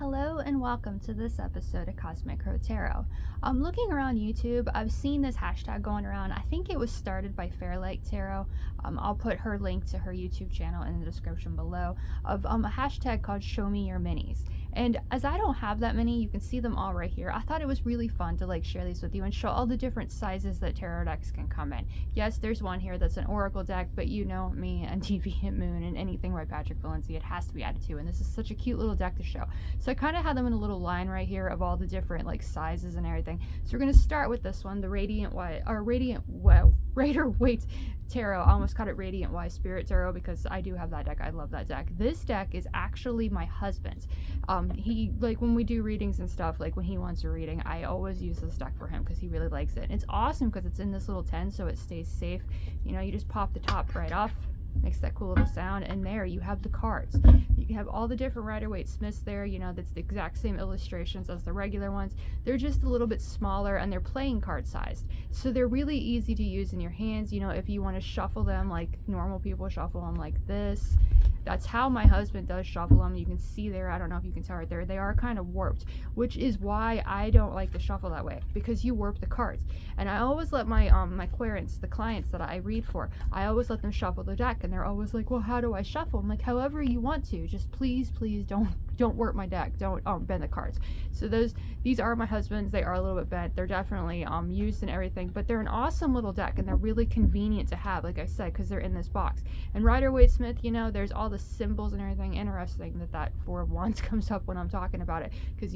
Hello and welcome to this episode of Cosmic Crow Tarot. Looking around YouTube, I've seen this hashtag going around. I think it was started by Fairlight Tarot. I'll put her link to her YouTube channel in the description below of a hashtag called Show Me Your Minis. And as I don't have that many, you can see them all right here. I thought it was really fun to share these with you and show all the different sizes that tarot decks can come in. Yes, there's one here that's an Oracle deck, but you know me and Deviant Moon and anything by Patrick Valencia, it has to be added to. And this is such a cute little deck to show. So I kind of had them in a little line right here of all the different sizes and everything. So we're going to start with this one, the Rider Waite Tarot. I almost called it Radiant Wise Spirit Tarot because I do have that deck. I love that deck. This deck is actually my husband's. He, when we do readings and stuff, when he wants a reading, I always use this deck for him because he really likes it. It's awesome because it's in this little tin so it stays safe. You just pop the top right off. Makes that cool little sound, and there you have the cards. You can have all the different Rider-Waite Smiths there. That's the exact same illustrations as the regular ones. They're just a little bit smaller and they're playing card sized, so they're really easy to use in your hands. If you want to shuffle them like normal people shuffle them like this, that's how my husband does shuffle them. You can see there, I don't know if you can tell right there, they are kind of warped, which is why I don't like to shuffle that way, because you warp the cards. And I always let my my clients that I read for, I always let them shuffle the deck, and they're always like, well, how do I shuffle? I'm like, however you want to, just please don't warp my deck, don't bend the cards. So these are my husband's. They are a little bit bent, they're definitely used and everything, but they're an awesome little deck, and they're really convenient to have, like I said, because they're in this box. And Rider-Waite Smith, there's all the symbols and everything. Interesting that Four of Wands comes up when I'm talking about it, because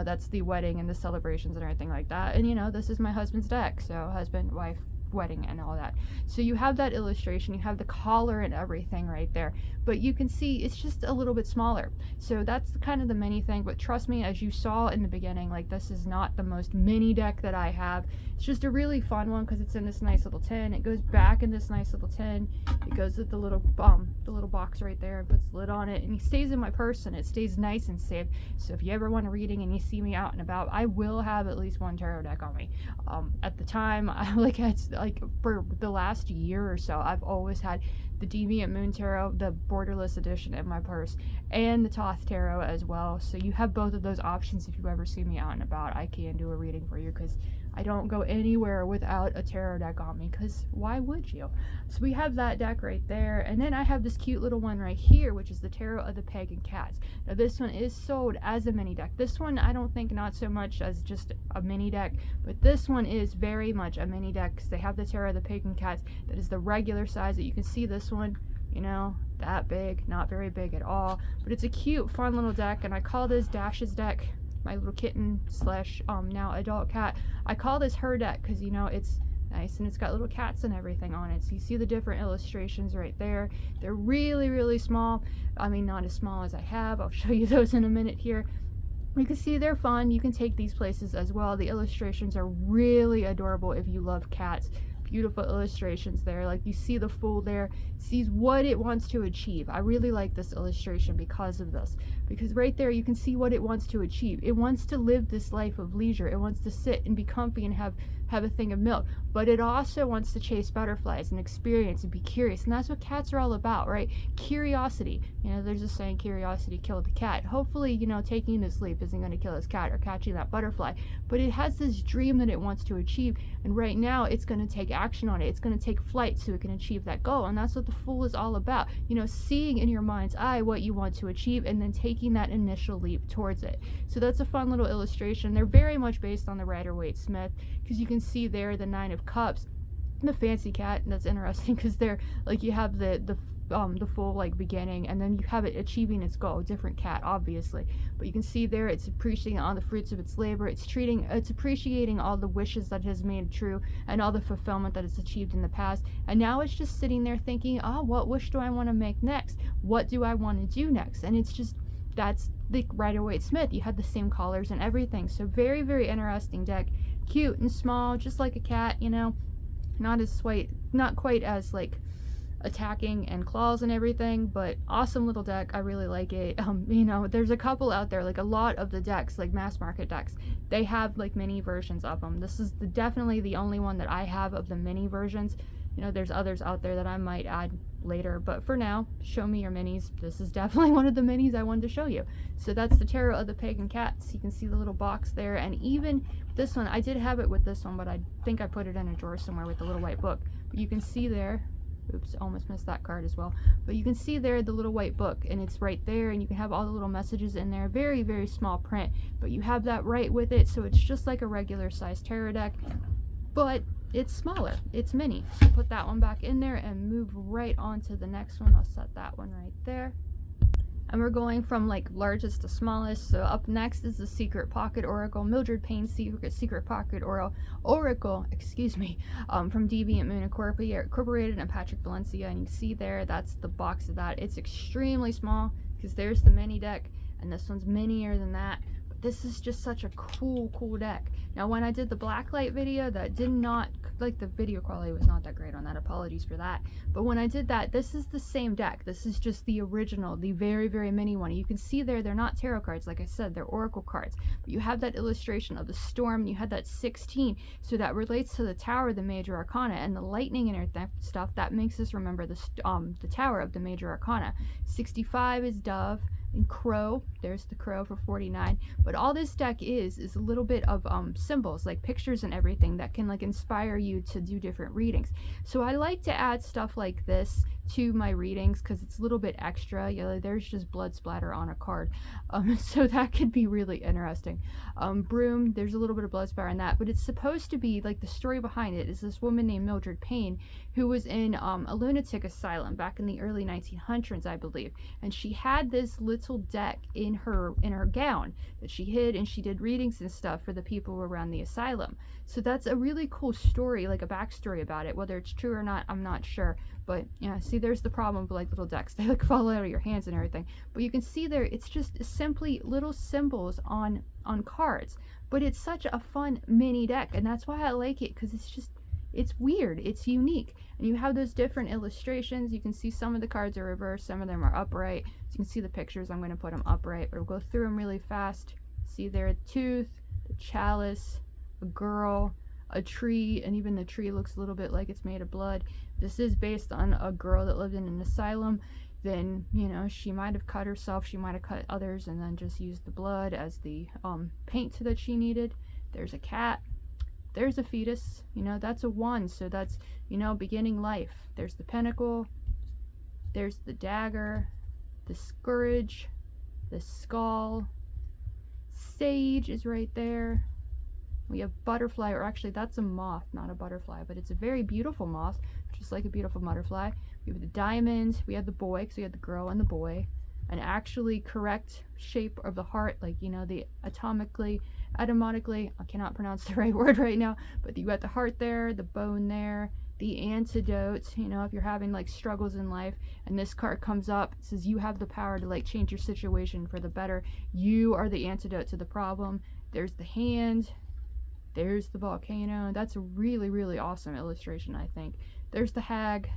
that's the wedding and the celebrations and everything like that. And this is my husband's deck, so husband, wife, wedding, and all that. So you have that illustration, you have the collar and everything right there, but you can see it's just a little bit smaller. So that's kind of the mini thing. But trust me, as you saw in the beginning, this is not the most mini deck that I have. It's just a really fun one because it's in this nice little tin. It goes back in this nice little tin. It goes with the little box right there and puts the lid on it, and it stays in my purse and it stays nice and safe. So if you ever want a reading and you see me out and about, I will have at least one tarot deck on me. At the time, for the last year or so, I've always had the Deviant Moon Tarot, the Borderless Edition, in my purse, and the Thoth Tarot as well. So you have both of those options. If you ever see me out and about, I can do a reading for you, because I don't go anywhere without a tarot deck on me, because why would you? So we have that deck right there, and then I have this cute little one right here, which is the Tarot of the Pagan Cats. Now this one is sold as a mini deck. This one I don't think not so much as just a mini deck, but this one is very much a mini deck, because they have the Tarot of the Pagan Cats that is the regular size that you can see. This one, that big, not very big at all, but it's a cute, fun little deck, and I call this Dash's deck, my little kitten slash now adult cat. I call this her deck because it's nice and it's got little cats and everything on it. So you see the different illustrations right there. They're really, really small. I mean, not as small as I have. I'll show you those in a minute here. You can see they're fun. You can take these places as well. The illustrations are really adorable if you love cats. Beautiful illustrations there. You see the fool there, sees what it wants to achieve. I really like this illustration because of this, because right there you can see what it wants to achieve. It wants to live this life of leisure. It wants to sit and be comfy and have a thing of milk, but it also wants to chase butterflies and experience and be curious, and that's what cats are all about, right? Curiosity. There's a saying, curiosity killed the cat. Hopefully, taking this leap isn't going to kill this cat or catching that butterfly, but it has this dream that it wants to achieve, and right now it's going to take action on it. It's going to take flight so it can achieve that goal, and that's what the Fool is all about. Seeing in your mind's eye what you want to achieve and then taking that initial leap towards it. So that's a fun little illustration. They're very much based on the Rider-Waite Smith, because you can see there the Nine of Cups, the fancy cat. And that's interesting because they're you have the full beginning, and then you have it achieving its goal. Different cat, obviously, but you can see there it's appreciating all the fruits of its labor. It's appreciating all the wishes that it has made true and all the fulfillment that it's achieved in the past. And now it's just sitting there thinking, what wish do I want to make next? What do I want to do next? And it's just, that's the Rider-Waite Smith. You had the same collars and everything. So very, very interesting deck. Cute and small, just like a cat, not quite as attacking and claws and everything, but awesome little deck. I really like it. There's a couple out there, a lot of the decks, mass market decks, they have mini versions of them. This is definitely the only one that I have of the mini versions. There's others out there that I might add later, but for now, show me your minis. This is definitely one of the minis I wanted to show you. So that's the Tarot of the Pagan Cats. You can see the little box there, and even this one, I did have it with this one, but I think I put it in a drawer somewhere with the little white book. But you can see there, oops, almost missed that card as well, but you can see there the little white book, and it's right there, and you can have all the little messages in there. Very, very small print, but you have that right with it, so it's just like a regular size tarot deck, but it's smaller, it's mini. So put that one back in there and move right on to the next one. I'll set that one right there. And we're going from like largest to smallest. So up next is the Secret Pocket Oracle, Mildred Payne Secret Pocket Oracle, excuse me, from Deviant Moon Incorporated and Patrick Valencia. And you see there, that's the box of that. It's extremely small because there's the mini deck, and this one's minier than that. This is just such a cool deck. Now when I did the blacklight video, that did not, like, the video quality was not that great on that, apologies for that, but when I did that, this is the same deck. This is just the original, the very, very mini one. You can see there, they're not tarot cards, like I said, they're oracle cards, but you have that illustration of the storm, and you had that 16, so that relates to the Tower of the Major Arcana, and the lightning and stuff, that makes us remember the Tower of the Major Arcana. 65 is Dove, and Crow, there's the Crow for 49, but all this deck is a little bit of symbols, like pictures and everything that can like inspire you to do different readings. So I like to add stuff like this to my readings because it's a little bit extra. You know, there's just blood splatter on a card, so that could be really interesting. Broom, there's a little bit of blood splatter in that, but it's supposed to be like, the story behind it is this woman named Mildred Payne who was in a lunatic asylum back in the early 1900s, I believe, and she had this little deck in her gown that she hid, and she did readings and stuff for the people around the asylum. So that's a really cool story, like a backstory about it. Whether it's true or not, I'm not sure, but yeah, see, there's the problem with like little decks, they like fall out of your hands and everything, but you can see there, it's just simply little symbols on cards, but it's such a fun mini deck, and that's why I like it, because it's weird, it's unique, and you have those different illustrations. You can see some of the cards are reversed, some of them are upright, so you can see the pictures. I'm going to put them upright, but we'll go through them really fast. See there, a tooth, the chalice, a girl, a tree, and even the tree looks a little bit like it's made of blood. This is based on a girl that lived in an asylum. Then, you know, she might have cut herself, she might have cut others, and then just used the blood as the paint that she needed. There's a cat. There's a fetus, you know, that's a 1, so that's, you know, beginning life. There's the pentacle, there's the dagger, the scourge, the skull, sage is right there. We have butterfly, or actually that's a moth, not a butterfly, but it's a very beautiful moth, just like a beautiful butterfly. We have the diamond, we have the boy, because we had the girl and the boy, an actually correct shape of the heart, like, you know, the etymologically, I cannot pronounce the right word right now, but you got the heart there, the bone there, the antidote, you know, if you're having like struggles in life, and this card comes up, it says you have the power to like change your situation for the better. You are the antidote to the problem. There's the hand, there's the volcano. That's a really, really awesome illustration, I think. There's the hag,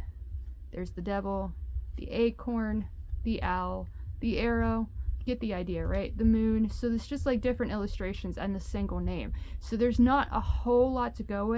there's the devil, the acorn, the owl, the arrow. You get the idea, right? The moon. So there's just like different illustrations and the single name. So there's not a whole lot to go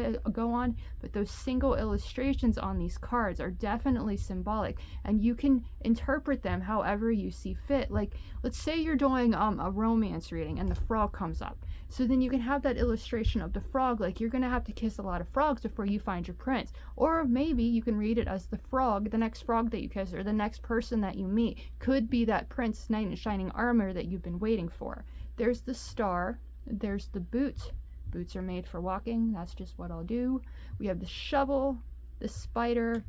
on, but those single illustrations on these cards are definitely symbolic, and you can interpret them however you see fit. Like, let's say you're doing a romance reading and the frog comes up. So then you can have that illustration of the frog, like you're gonna have to kiss a lot of frogs before you find your prince. Or maybe you can read it as the frog, the next frog that you kiss, or the next person that you meet could be that prince knight in shining armor that you've been waiting for. There's the star, there's the boot. Boots are made for walking, that's just what I'll do. We have the shovel, the spider,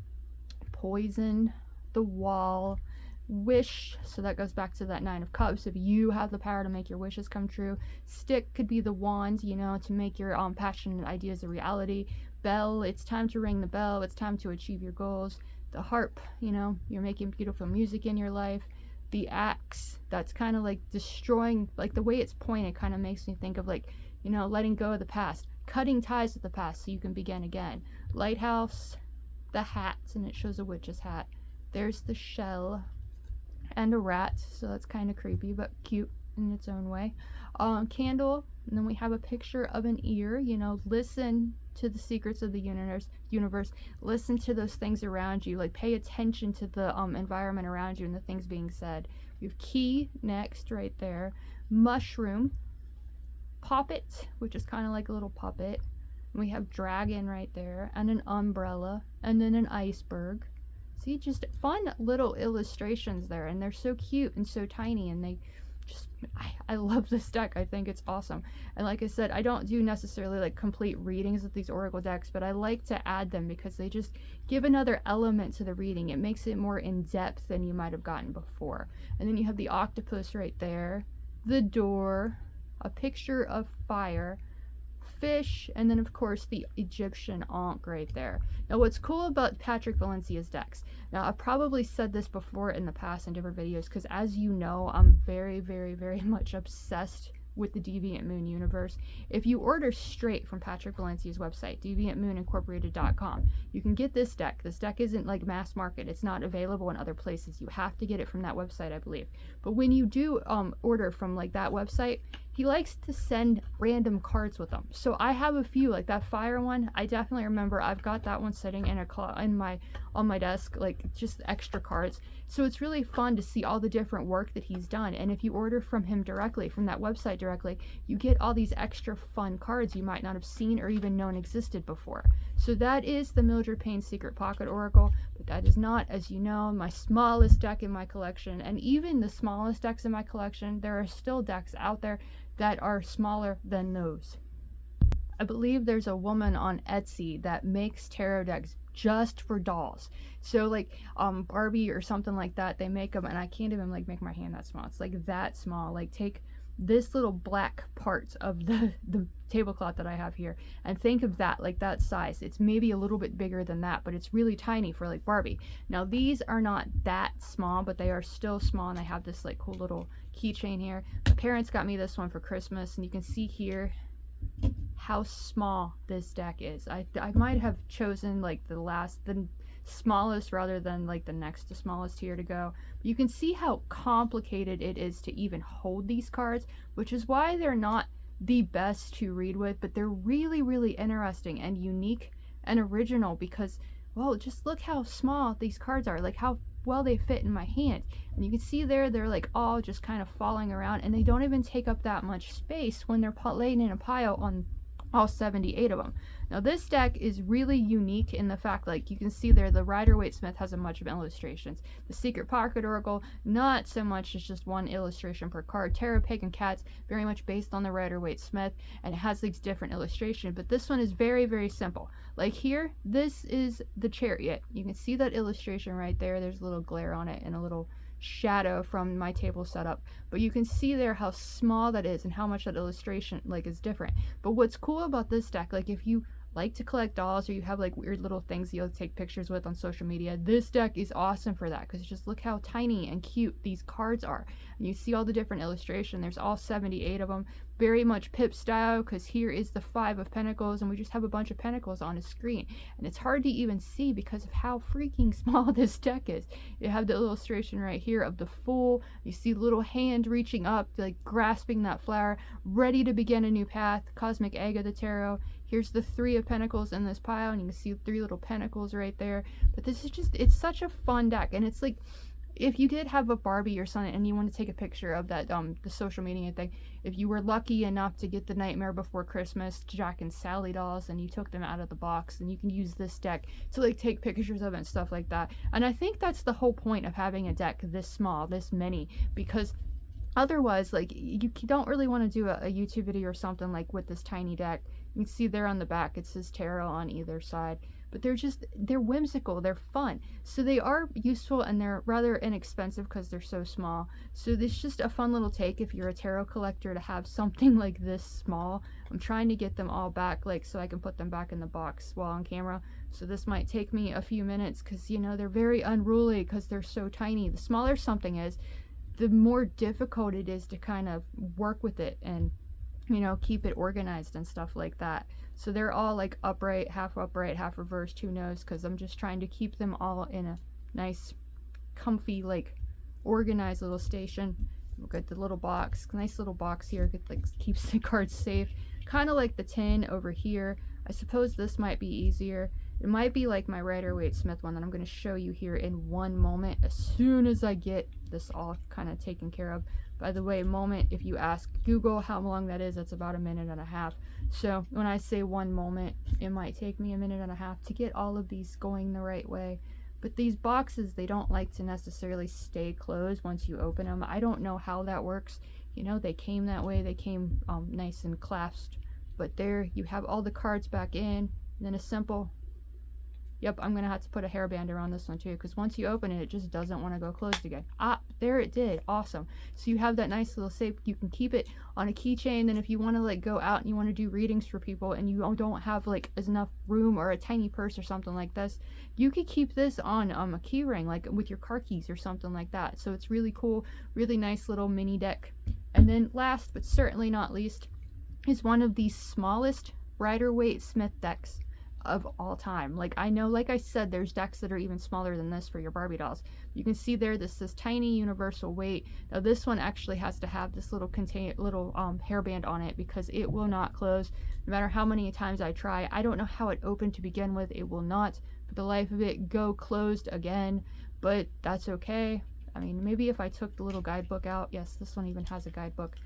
poison, the wall, wish, so that goes back to that 9 of Cups. If you have the power to make your wishes come true. Stick could be the wand, you know, to make your passionate ideas a reality. Bell, it's time to ring the bell, it's time to achieve your goals. The harp, you know, you're making beautiful music in your life. The axe, that's kind of like destroying, like the way it's pointed kind of makes me think of like, you know, letting go of the past, cutting ties with the past so you can begin again. Lighthouse, the hat, and it shows a witch's hat. There's the shell and a rat, so that's kind of creepy but cute. in its own way. Candle, and then we have a picture of an ear. You know, listen to the secrets of the universe. Listen to those things around you. Like, pay attention to the environment around you and the things being said. We have key next, right there. Mushroom. Poppet, which is kind of like a little puppet. We have dragon right there, and an umbrella, and then an iceberg. See, just fun little illustrations there, and they're so cute and so tiny, and they just, I love this deck. I think it's awesome. And like I said, I don't do necessarily like complete readings of these oracle decks, but I like to add them because they just give another element to the reading. It makes it more in depth than you might have gotten before. And then you have the octopus right there, the door, a picture of fire, fish, and then of course the Egyptian Ankh right there. Now what's cool about Patrick Valencia's decks, now I've probably said this before in the past in different videos, because as you know, I'm very, very, very much obsessed with the Deviant Moon universe. If you order straight from Patrick Valencia's website, deviantmoonincorporated.com, you can get this deck. This deck isn't like mass market. It's not available in other places. You have to get it from that website, I believe. But when you do order from like that website, he likes to send random cards with them. So I have a few, like that fire one. I definitely remember I've got that one sitting in on my desk, like just extra cards. So it's really fun to see all the different work that he's done. And if you order from him directly, from that website directly, you get all these extra fun cards you might not have seen or even known existed before. So that is the Mildred Payne Secret Pocket Oracle, but that is not, as you know, my smallest deck in my collection. And even the smallest decks in my collection, there are still decks out there that are smaller than those. I believe there's a woman on Etsy that makes tarot decks just for dolls. So like Barbie or something like that, they make them, and I can't even like make my hand that small. It's like that small. Like take this little black part of the tablecloth that I have here and think of that, like that size. It's maybe a little bit bigger than that, but it's really tiny for like Barbie. Now these are not that small, but they are still small, and I have this like cool little keychain here. My parents got me this one for Christmas, and you can see here how small this deck is. I might have chosen like the smallest rather than like the next to smallest here to go. But you can see how complicated it is to even hold these cards, which is why they're not the best to read with, but they're really, really interesting and unique and original because, well, just look how small these cards are, like how well they fit in my hand. And you can see there, they're like all just kind of falling around, and they don't even take up that much space when they're laying in a pile on all 78 of them. Now this deck is really unique in the fact, like you can see there, the Rider-Waite Smith has a bunch of illustrations. The Secret Pocket Oracle, not so much, it's just one illustration per card. Tarot Pagan Cats, very much based on the Rider-Waite Smith, and it has these different illustrations, but this one is very, very simple. Like here, this is the Chariot. You can see that illustration right there. There's a little glare on it and a little shadow from my table setup, but you can see there how small that is and how much that illustration like is different. But what's cool about this deck, like if you like to collect dolls or you have like weird little things you'll take pictures with on social media, this deck is awesome for that, because just look how tiny and cute these cards are, and you see all the different illustration. There's all 78 of them, very much Pip style, because here is the 5 of Pentacles, and we just have a bunch of pentacles on a screen, and it's hard to even see because of how freaking small this deck is. You have the illustration right here of the Fool. You see the little hand reaching up, like grasping that flower, ready to begin a new path. Cosmic Egg of the Tarot. Here's the 3 of Pentacles in this pile, and you can see 3 little pentacles right there. But this is just, it's such a fun deck, and it's like, if you did have a Barbie or something and you want to take a picture of that, the social media thing, if you were lucky enough to get the Nightmare Before Christmas Jack and Sally dolls and you took them out of the box, then you can use this deck to like take pictures of it and stuff like that. And I think that's the whole point of having a deck this small, this mini, because otherwise, like, you don't really want to do a YouTube video or something like with this tiny deck. You can see there on the back, it says tarot on either side. But they're whimsical, they're fun. So they are useful, and they're rather inexpensive because they're so small. So this is just a fun little take if you're a tarot collector to have something like this small. I'm trying to get them all back, like, so I can put them back in the box while on camera. So this might take me a few minutes because, you know, they're very unruly because they're so tiny. The smaller something is, the more difficult it is to kind of work with it and, you know, keep it organized and stuff like that. So they're all like upright, half reversed, who knows, because I'm just trying to keep them all in a nice, comfy, like organized little station. We'll get the little box, nice little box here, it like keeps the cards safe. Kind of like the tin over here. I suppose this might be easier. It might be like my Rider-Waite Smith one that I'm going to show you here in one moment as soon as I get this all kind of taken care of. By the way, moment, if you ask Google how long that is, that's about 1.5 minutes. So when I say one moment, it might take me 1.5 minutes to get all of these going the right way. But these boxes, they don't like to necessarily stay closed once you open them. I don't know how that works. You know, they came that way. They came nice and clasped. But there you have all the cards back in. And then a simple... Yep, I'm going to have to put a hairband around this one too, because once you open it, it just doesn't want to go closed again. Ah, there it did. Awesome. So you have that nice little safe. You can keep it on a keychain. Then if you want to like go out and you want to do readings for people and you don't have like enough room or a tiny purse or something like this, you could keep this on a key ring, like with your car keys or something like that. So it's really cool, really nice little mini deck. And then last but certainly not least is one of the smallest Rider-Waite Smith decks of all time. Like, I know, like I said, there's decks that are even smaller than this for your Barbie dolls. You can see there, this tiny universal weight. Now this one actually has to have this little hairband on it because it will not close no matter how many times I try. I don't know how it opened to begin with. It will not for the life of it go closed again, but that's okay. I mean, maybe if I took the little guidebook out. Yes, this one even has a guidebook.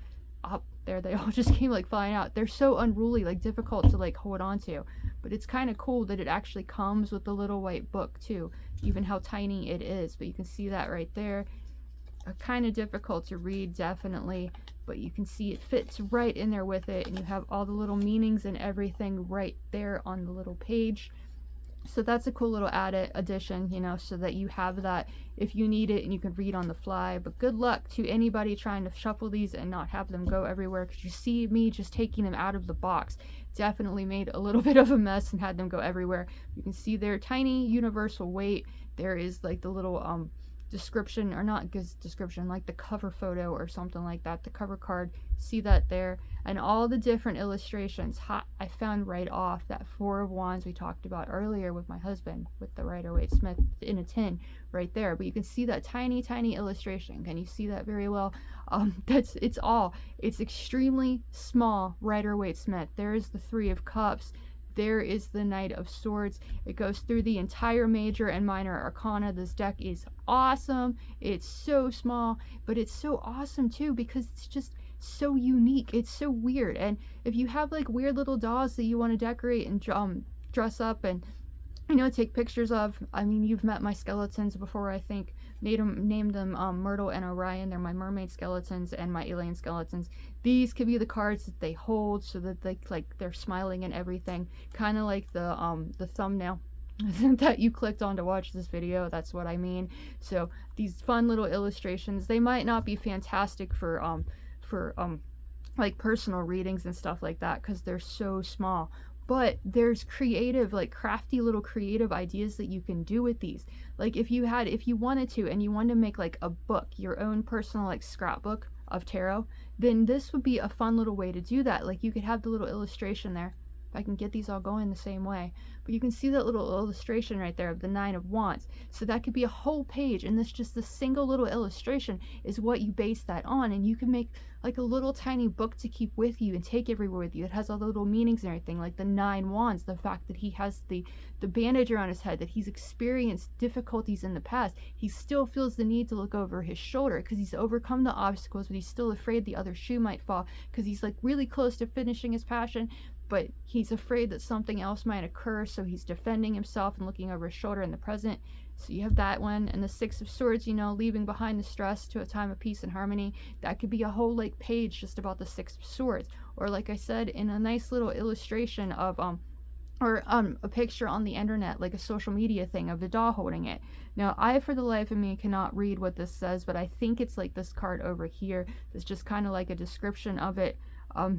Up there, they all just came like flying out. They're so unruly, like difficult to like hold on to, but it's kind of cool that it actually comes with the little white book too, even how tiny it is. But you can see that right there. Kind of difficult to read, definitely, but you can see it fits right in there with it, and you have all the little meanings and everything right there on the little page. So that's a cool little addition, you know, so that you have that if you need it and you can read on the fly. But good luck to anybody trying to shuffle these and not have them go everywhere, because you see me just taking them out of the box definitely made a little bit of a mess and had them go everywhere. You can see their tiny universal weight. There is like the little description, or not description, like the cover photo or something like that, the cover card. See that there, and all the different illustrations. I found right off that 4 of Wands we talked about earlier with my husband with the Rider-Waite Smith in a tin right there. But you can see that tiny illustration. Can you see that very well? It's extremely small Rider-Waite Smith. There is the 3 of Cups. There is the Knight of Swords. It goes through the entire major and minor arcana. This deck is awesome. It's so small, but it's so awesome too because it's just so unique. It's so weird. And if you have like weird little dolls that you want to decorate and dress up and, you know, take pictures of, I mean, you've met my skeletons before, I think. Named them Myrtle and Orion. They're my mermaid skeletons and my alien skeletons. These could be the cards that they hold so that they they're smiling and everything, kind of like the thumbnail that you clicked on to watch this video. That's what I mean. So these fun little illustrations, they might not be fantastic for like personal readings and stuff like that because they're so small. But there's creative, like crafty little creative ideas that you can do with these. Like if you wanted to, and you wanted to make like a book, your own personal like scrapbook of tarot, then this would be a fun little way to do that. Like you could have the little illustration there. If I can get these all going the same way. But you can see that little illustration right there of the 9 of Wands. So that could be a whole page, and this just a single little illustration is what you base that on. And you can make like a little tiny book to keep with you and take everywhere with you. It has all the little meanings and everything, like the 9 Wands, the fact that he has the bandage around his head, that he's experienced difficulties in the past. He still feels the need to look over his shoulder because he's overcome the obstacles, but he's still afraid the other shoe might fall because he's like really close to finishing his passion, but he's afraid that something else might occur, so he's defending himself and looking over his shoulder in the present. So you have that one, and the 6 of Swords, you know, leaving behind the stress to a time of peace and harmony. That could be a whole like page just about the 6 of Swords, or like I said, in a nice little illustration of a picture on the internet, like a social media thing of the doll holding it. Now, I, for the life of me, cannot read what this says, but I think it's like this card over here. It's just kind of like a description of it.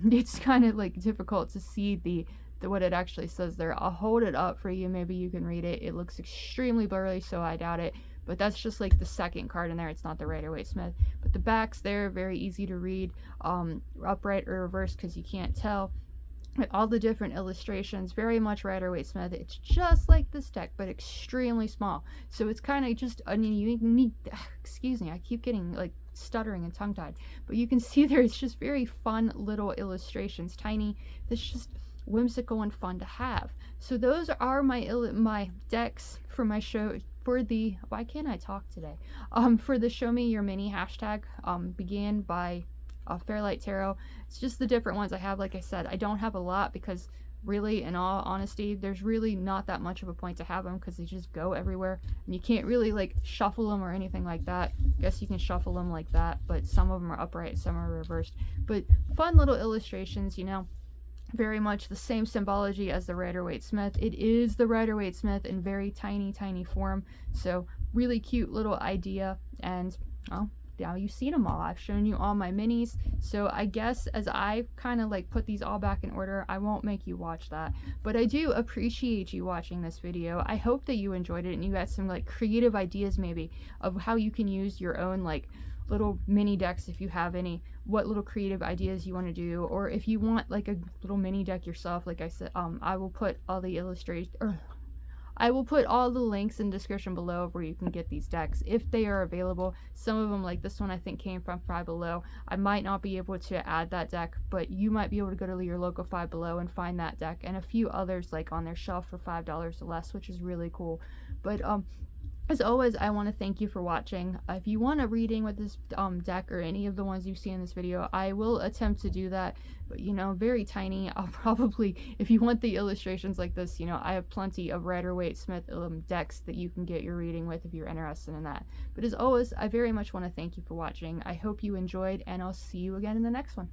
It's kind of like difficult to see the what it actually says there. I'll hold it up for you. Maybe you can read it. It looks extremely blurry, so I doubt it. But that's just like the second card in there. It's not the Rider-Waite Smith. But the backs there, very easy to read. Upright or reverse because you can't tell. with all the different illustrations, very much Rider-Waite Smith. It's just like this deck, but extremely small. So it's kind of just a unique, excuse me, I keep getting like stuttering and tongue-tied, but you can see there it's just very fun little illustrations, tiny, that's just whimsical and fun to have. So those are my decks for my show, for the, why can't I talk today, for the Show Me Your Mini hashtag, began by Fairlight Tarot. It's just the different ones I have. Like I said, I don't have a lot because really, in all honesty, there's really not that much of a point to have them because they just go everywhere and you can't really like shuffle them or anything like that. I guess you can shuffle them like that, but some of them are upright, some are reversed. But fun little illustrations, you know, very much the same symbology as the Rider-Waite Smith. It is the Rider-Waite Smith in very tiny form. So really cute little idea, and well, now you've seen them all. I've shown you all my minis, so I guess as I kind of like put these all back in order, I won't make you watch that, but I do appreciate you watching this video. I hope that you enjoyed it and you got some like creative ideas maybe of how you can use your own like little mini decks, if you have any, what little creative ideas you want to do, or if you want like a little mini deck yourself. Like I said, I will put all the I will put all the links in the description below of where you can get these decks if they are available. Some of them, like this one, I think came from Five Below. I might not be able to add that deck, but you might be able to go to your local Five Below and find that deck, and a few others like on their shelf for $5 or less, which is really cool. But as always, I want to thank you for watching. If you want a reading with this deck or any of the ones you see in this video, I will attempt to do that, but you know, very tiny. I'll probably, if you want the illustrations like this, you know, I have plenty of Rider-Waite Smith decks that you can get your reading with if you're interested in that. But as always, I very much want to thank you for watching. I hope you enjoyed, and I'll see you again in the next one.